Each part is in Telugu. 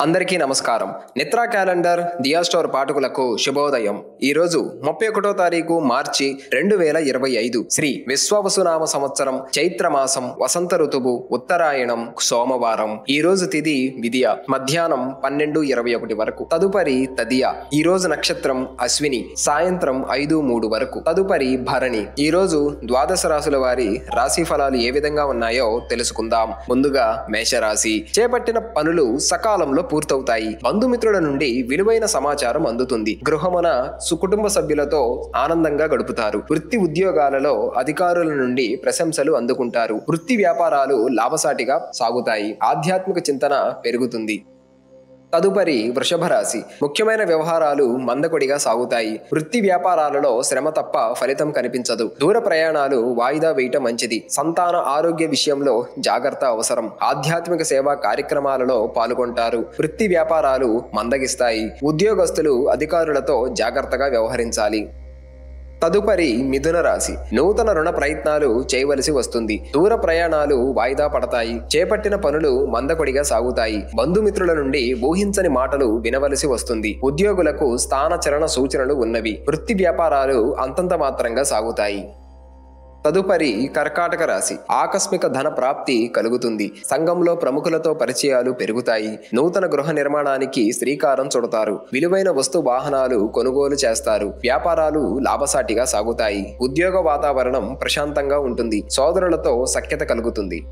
అందరికీ నమస్కారం. నిత్రా క్యాలెండర్ దియా స్టోర్ పాఠకులకు శుభోదయం. ఈరోజు 31వ తారీఖు మార్చి 2025 శ్రీ విశ్వావసునామ సంవత్సరం చైత్రమాసం వసంత ఋతువు ఉత్తరాయణం సోమవారం. ఈ రోజు తిథి విదియ మధ్యాహ్నం 12:21 వరకు. తదుపరి తదియ. ఈ రోజు నక్షత్రం అశ్విని సాయంత్రం 5:03 వరకు. తదుపరి భరణి. ఈ రోజు ద్వాదశ రాశుల వారి రాశి ఫలాలు ఏ విధంగా ఉన్నాయో తెలుసుకుందాం. ముందుగా మేషరాశి. చేపట్టిన పనులు సకాలంలో పూర్తవుతాయి. బంధుమిత్రుల నుండి విలువైన సమాచారం అందుతుంది. గృహమున సుకుటుంబ సభ్యులతో ఆనందంగా గడుపుతారు. వృత్తి ఉద్యోగాలలో అధికారుల నుండి ప్రశంసలు అందుకుంటారు. వృత్తి వ్యాపారాలు లాభసాటిగా సాగుతాయి. ఆధ్యాత్మిక చింతన పెరుగుతుంది. తదుపరి వృషభ రాశి. ముఖ్యమైన వ్యవహారాలు మందకొడిగా సాగుతాయి. వృత్తి వ్యాపారాలలో శ్రమ తప్ప ఫలితం కనిపించదు. దూర ప్రయాణాలు వాయిదా వేయటం మంచిది. సంతాన ఆరోగ్య విషయంలో జాగ్రత్త అవసరం. ఆధ్యాత్మిక సేవా కార్యక్రమాలలో పాల్గొంటారు. వృత్తి వ్యాపారాలు మందగిస్తాయి. ఉద్యోగస్తులు అధికారులతో జాగ్రత్తగా వ్యవహరించాలి. తదుపరి మిథున రాశి. నూతన రుణ ప్రయత్నాలు చేయవలసి వస్తుంది. దూర ప్రయాణాలు వాయిదా పడతాయి. చేపట్టిన పనులు మందకొడిగా సాగుతాయి. బంధుమిత్రుల నుండి ఊహించని మాటలు వినవలసి వస్తుంది. ఉద్యోగులకు స్థానచలన సూచనలు ఉన్నవి. వృత్తి వ్యాపారాలు అంతంత మాత్రంగా సాగుతాయి. తదుపరి కర్కాటక రాశి. ఆకస్మిక ధన ప్రాప్తి కలుగుతుంది. సంఘంలో ప్రముఖులతో పరిచయాలు పెరుగుతాయి. నూతన గృహ నిర్మాణానికి శ్రీకారం చుడతారు. విలువైన వస్తు వాహనాలు కొనుగోలు చేస్తారు. వ్యాపారాలు లాభసాటిగా సాగుతాయి. ఉద్యోగ వాతావరణం ప్రశాంతంగా ఉంటుంది. సోదరులతో సఖ్యత కలుగుతుంది.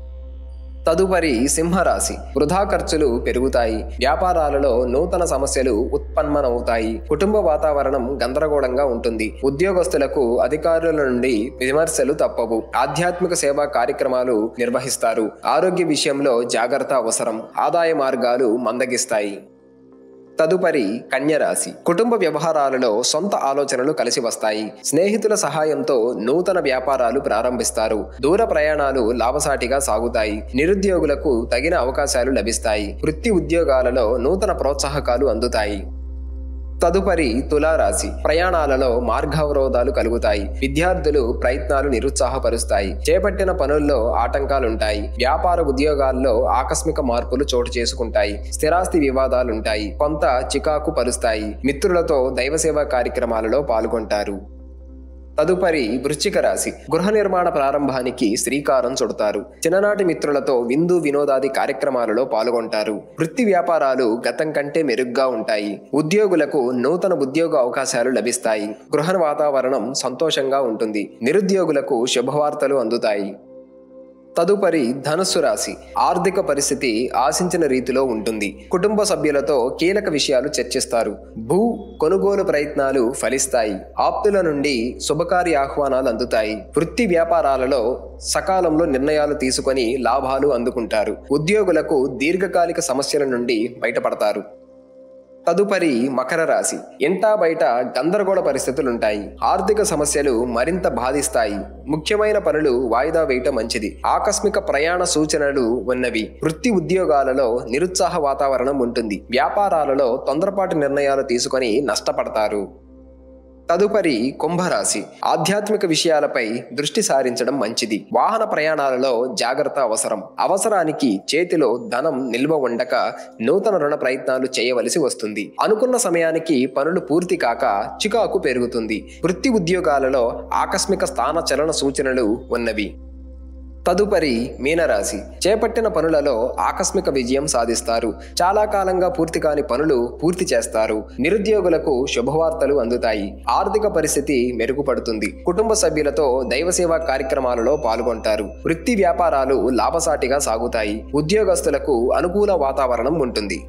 తదుపరి సింహరాశి. వృధా ఖర్చులు పెరుగుతాయి. వ్యాపారాలలో నూతన సమస్యలు ఉత్పన్నమవుతాయి. కుటుంబ వాతావరణం గందరగోళంగా ఉంటుంది. ఉద్యోగస్తులకు అధికారుల నుండి విమర్శలు తప్పవు. ఆధ్యాత్మిక సేవా కార్యక్రమాలు నిర్వహిస్తారు. ఆరోగ్య విషయంలో జాగ్రత్త అవసరం. ఆదాయ మార్గాలు మందగిస్తాయి. తదుపరి కన్యరాశి. కుటుంబ వ్యవహారాలలో సొంత ఆలోచనలు కలిసి వస్తాయి. స్నేహితుల సహాయంతో నూతన వ్యాపారాలు ప్రారంభిస్తారు. దూర ప్రయాణాలు లాభసాటిగా సాగుతాయి. నిరుద్యోగులకు తగిన అవకాశాలు లభిస్తాయి. వృత్తి ఉద్యోగాలలో నూతన ప్రోత్సాహకాలు అందుతాయి. తదుపరి తులారాశి. ప్రయాణాలలో మార్గావరోధాలు కలుగుతాయి. విద్యార్థులు ప్రయత్నాలు నిరుత్సాహపరుస్తాయి. చేపట్టిన పనుల్లో ఆటంకాలుంటాయి. వ్యాపార ఉద్యోగాల్లో ఆకస్మిక మార్పులు చోటు చేసుకుంటాయి. స్థిరాస్తి వివాదాలుంటాయి. కొంత చికాకు పరుస్తాయి. మిత్రులతో దైవసేవా కార్యక్రమాలలో పాల్గొంటారు. తదుపరి వృశ్చిక రాశి. గృహ నిర్మాణ ప్రారంభానికి శ్రీకారం చుడతారు. చిన్ననాటి మిత్రులతో విందు వినోదాది కార్యక్రమాలలో పాల్గొంటారు. వృత్తి వ్యాపారాలు గతం కంటే మెరుగ్గా ఉంటాయి. ఉద్యోగులకు నూతన ఉద్యోగ అవకాశాలు లభిస్తాయి. గృహ వాతావరణం సంతోషంగా ఉంటుంది. నిరుద్యోగులకు శుభవార్తలు అందుతాయి. తదుపరి ధనుస్సు రాశి. ఆర్థిక పరిస్థితి ఆశించిన రీతిలో ఉంటుంది. కుటుంబ సభ్యులతో కీలక విషయాలు చర్చిస్తారు. భూ కొనుగోలు ప్రయత్నాలు ఫలిస్తాయి. ఆప్తుల నుండి శుభకార్య ఆహ్వానాలు అందుతాయి. వృత్తి వ్యాపారాలలో సకాలంలో నిర్ణయాలు తీసుకొని లాభాలు అందుకుంటారు. ఉద్యోగులకు దీర్ఘకాలిక సమస్యల నుండి బయటపడతారు. తదుపరి మకర రాశి. ఇంటా బయట గందరగోళ పరిస్థితులుంటాయి. ఆర్థిక సమస్యలు మరింత బాధిస్తాయి. ముఖ్యమైన పనులు వాయిదా వేయటం మంచిది. ఆకస్మిక ప్రయాణ సూచనలు ఉన్నవి. వృత్తి ఉద్యోగాలలో నిరుత్సాహ వాతావరణం ఉంటుంది. వ్యాపారాలలో తొందరపాటు నిర్ణయాలు తీసుకొని నష్టపడతారు. తదుపరి కుంభరాశి. ఆధ్యాత్మిక విషయాలపై దృష్టి సారించడం మంచిది. వాహన ప్రయాణాలలో జాగ్రత్త అవసరం. అవసరానికి చేతిలో ధనం నిల్వ ఉండక నూతన రుణ ప్రయత్నాలు చేయవలసి వస్తుంది. అనుకున్న సమయానికి పనులు పూర్తి కాక చికాకు పెరుగుతుంది. వృత్తి ఉద్యోగాలలో ఆకస్మిక స్థాన చలన సూచనలు ఉన్నవి. తదుపరి మీనరాశి. చేపట్టిన పనులలో ఆకస్మిక విజయం సాధిస్తారు. చాలా కాలంగా పూర్తి కాని పనులు పూర్తి చేస్తారు. నిరుద్యోగులకు శుభవార్తలు అందుతాయి. ఆర్థిక పరిస్థితి మెరుగుపడుతుంది. కుటుంబ సభ్యులతో దైవసేవా కార్యక్రమాలలో పాల్గొంటారు. వృత్తి వ్యాపారాలు లాభసాటిగా సాగుతాయి. ఉద్యోగస్తులకు అనుకూల వాతావరణం ఉంటుంది.